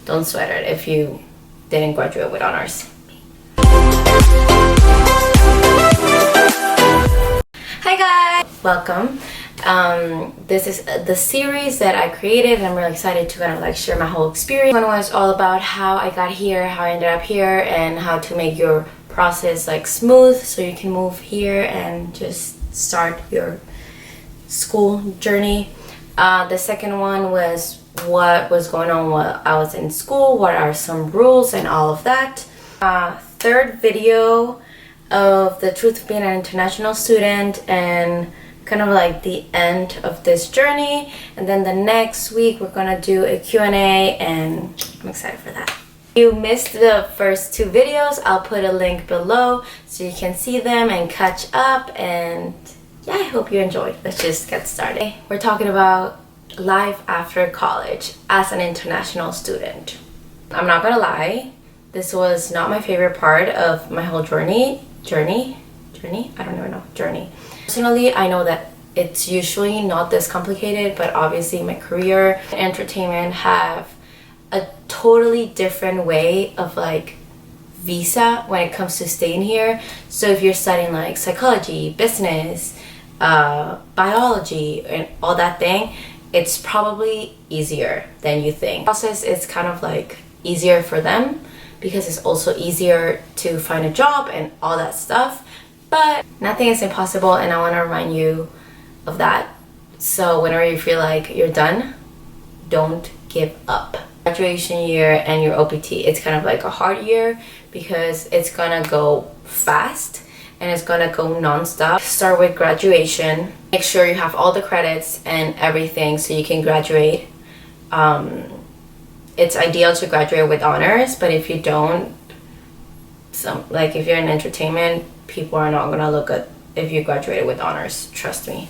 don't sweat it if you didn't graduate with honors. Hi guys, welcome. This is the series that I created, and I'm really excited to kind of like share my whole experience. One was all about how I got here, how I ended up here, and how to make your process like smooth so you can move here and just start your school journey. The second one was what was going on while I was in school, what are some rules and all of that. Third video of the truth of being an international student and kind of like the end of this journey. And then the next week we're gonna do a Q&A, and I'm excited for that. If you missed the first two videos, I'll put a link below so you can see them and catch up. And yeah, I hope you enjoyed. Let's just get started. We're talking about life after college as an international student. I'm not gonna lie, this was not my favorite part of my whole journey. I don't even know, journey. Personally, I know that it's usually not this complicated, but obviously my career and entertainment have a totally different way of like visa when it comes to staying here. So if you're studying like psychology, business, biology, and all that thing, it's probably easier than you think. The process is kind of like easier for them because it's also easier to find a job and all that stuff. But nothing is impossible, and I want to remind you of that. So whenever you feel like you're done, don't give up. Graduation year and your OPT, it's kind of like a hard year because it's gonna go fast and it's gonna go non-stop. Start with graduation. Make sure you have all the credits and everything so you can graduate. It's ideal to graduate with honors, but if you don't, like if you're in entertainment, people are not gonna look at if you graduated with honors, trust me.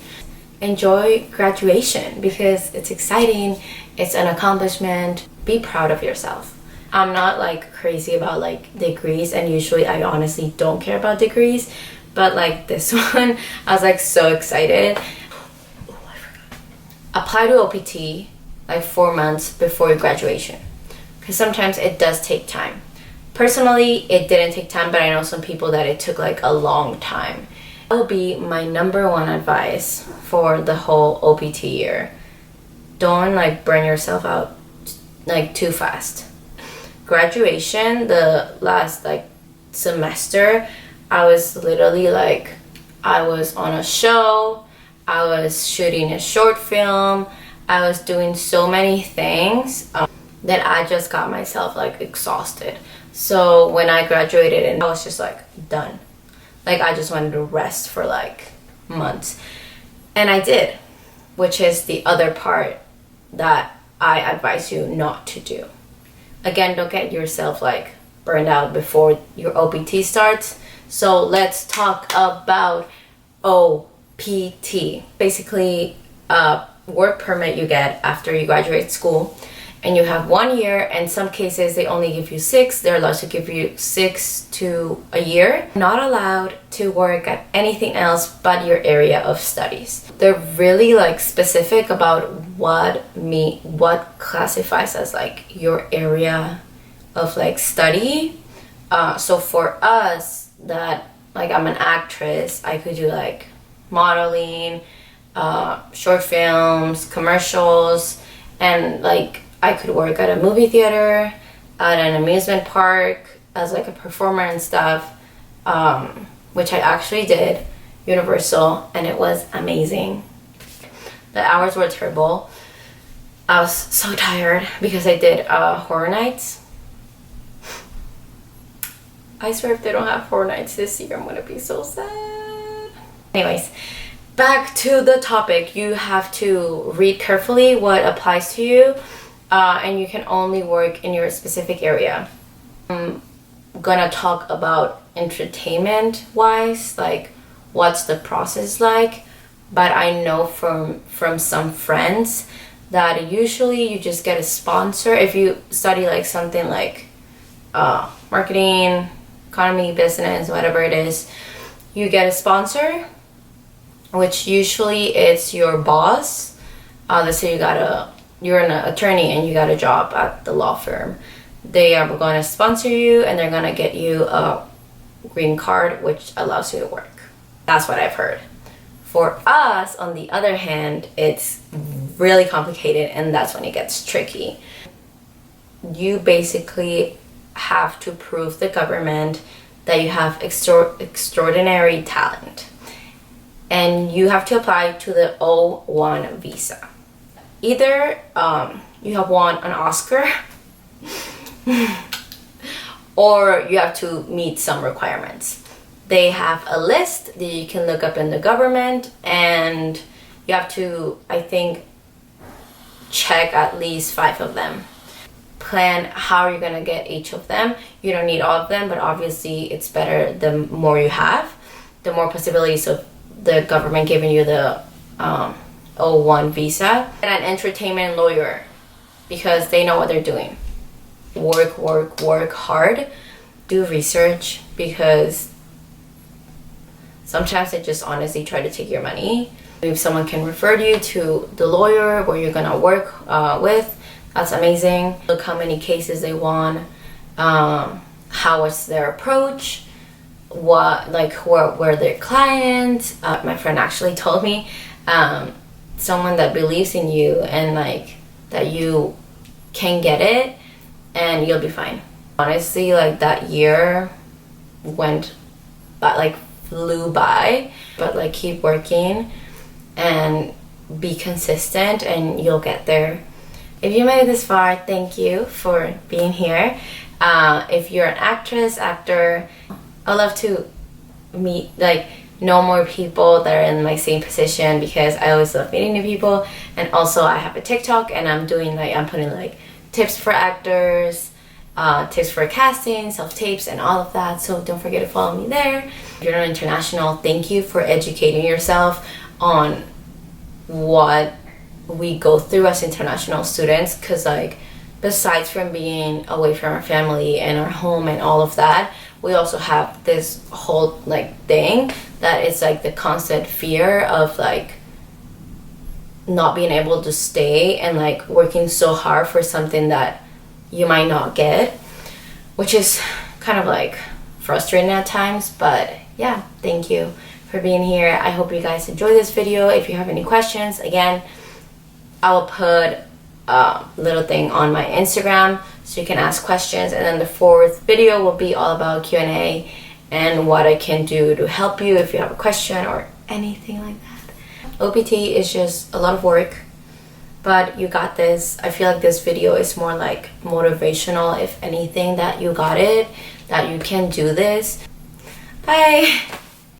Enjoy graduation because it's exciting, it's an accomplishment. Be proud of yourself. I'm not like crazy about like degrees, and usually I honestly don't care about degrees, but like this one, I was like so excited. Oh, I forgot. Apply to OPT like 4 months before your graduation, because sometimes it does take time. Personally, it didn't take time, but I know some people that it took like a long time. That will be my number one advice for the whole OPT year. Don't like burn yourself out like too fast. Graduation, the last like semester, I was literally like, I was on a show, I was shooting a short film, I was doing so many things that I just got myself like exhausted. So when I graduated, and I was just like done. Like I just wanted to rest for like months. And I did, which is the other part that I advise you not to do. Again, don't get yourself like burned out before your OPT starts. So let's talk about OPT. Basically, a work permit you get after you graduate school. And you have 1 year. In some cases, they only give you 6. They're allowed to give you 6 to a year. Not allowed to work at anything else but your area of studies. They're really like specific about what classifies as like your area of like study. So for us, that like I'm an actress, I could do like modeling, short films, commercials, and like I could work at a movie theater, at an amusement park as like a performer and stuff, which I actually did, Universal, and it was amazing. The hours were terrible. I was so tired because I did horror nights. I swear if they don't have horror nights this year, I'm gonna be so sad. Anyways, back to the topic. You have to read carefully what applies to you. And you can only work in your specific area. I'm gonna talk about entertainment wise, like what's the process like, but I know from some friends that usually you just get a sponsor. If you study like something like marketing, economy, business, whatever it is, you get a sponsor, which usually it's your boss. Let's say you got a you're an attorney and you got a job at the law firm, they are going to sponsor you and they're going to get you a green card, which allows you to work. That's what I've heard. For us, on the other hand, it's really complicated, and that's when it gets tricky. You basically have to prove the government that you have extraordinary talent, and you have to apply to the O1 visa. Either you have won an Oscar or you have to meet some requirements. They have a list that you can look up in the government, and you have to, I think, check at least 5 of them. Plan how you're gonna get each of them. You don't need all of them, but obviously it's better the more you have, the more possibilities of the government giving you the O1 visa. And an entertainment lawyer, because they know what they're doing. Work hard. Do research, because sometimes they just honestly try to take your money. If someone can refer you to the lawyer where you're gonna work with, that's amazing. Look how many cases they won, how was their approach, who were their clients. My friend actually told me, someone that believes in you and that you can get it and you'll be fine. Honestly, that year went flew by, but keep working and be consistent and you'll get there. If you made it this far, thank you for being here. If you're an actor, I'd love to meet, know more people that are in my same position, because I always love meeting new people. And also I have a TikTok and I'm putting tips for actors, tips for casting, self-tapes and all of that. So don't forget to follow me there. If you're not international, thank you for educating yourself on what we go through as international students, because besides from being away from our family and our home and all of that, we also have this whole thing that it's the constant fear of not being able to stay and working so hard for something that you might not get, which is kind of frustrating at times. But yeah, thank you for being here. I hope you guys enjoyed this video. If you have any questions, again, I will put a little thing on my Instagram so you can ask questions, and then the 4th video will be all about Q&A and what I can do to help you if you have a question or anything like that. OPT is just a lot of work, but you got this. I feel like this video is more motivational, if anything, that you got it, that you can do this. Bye.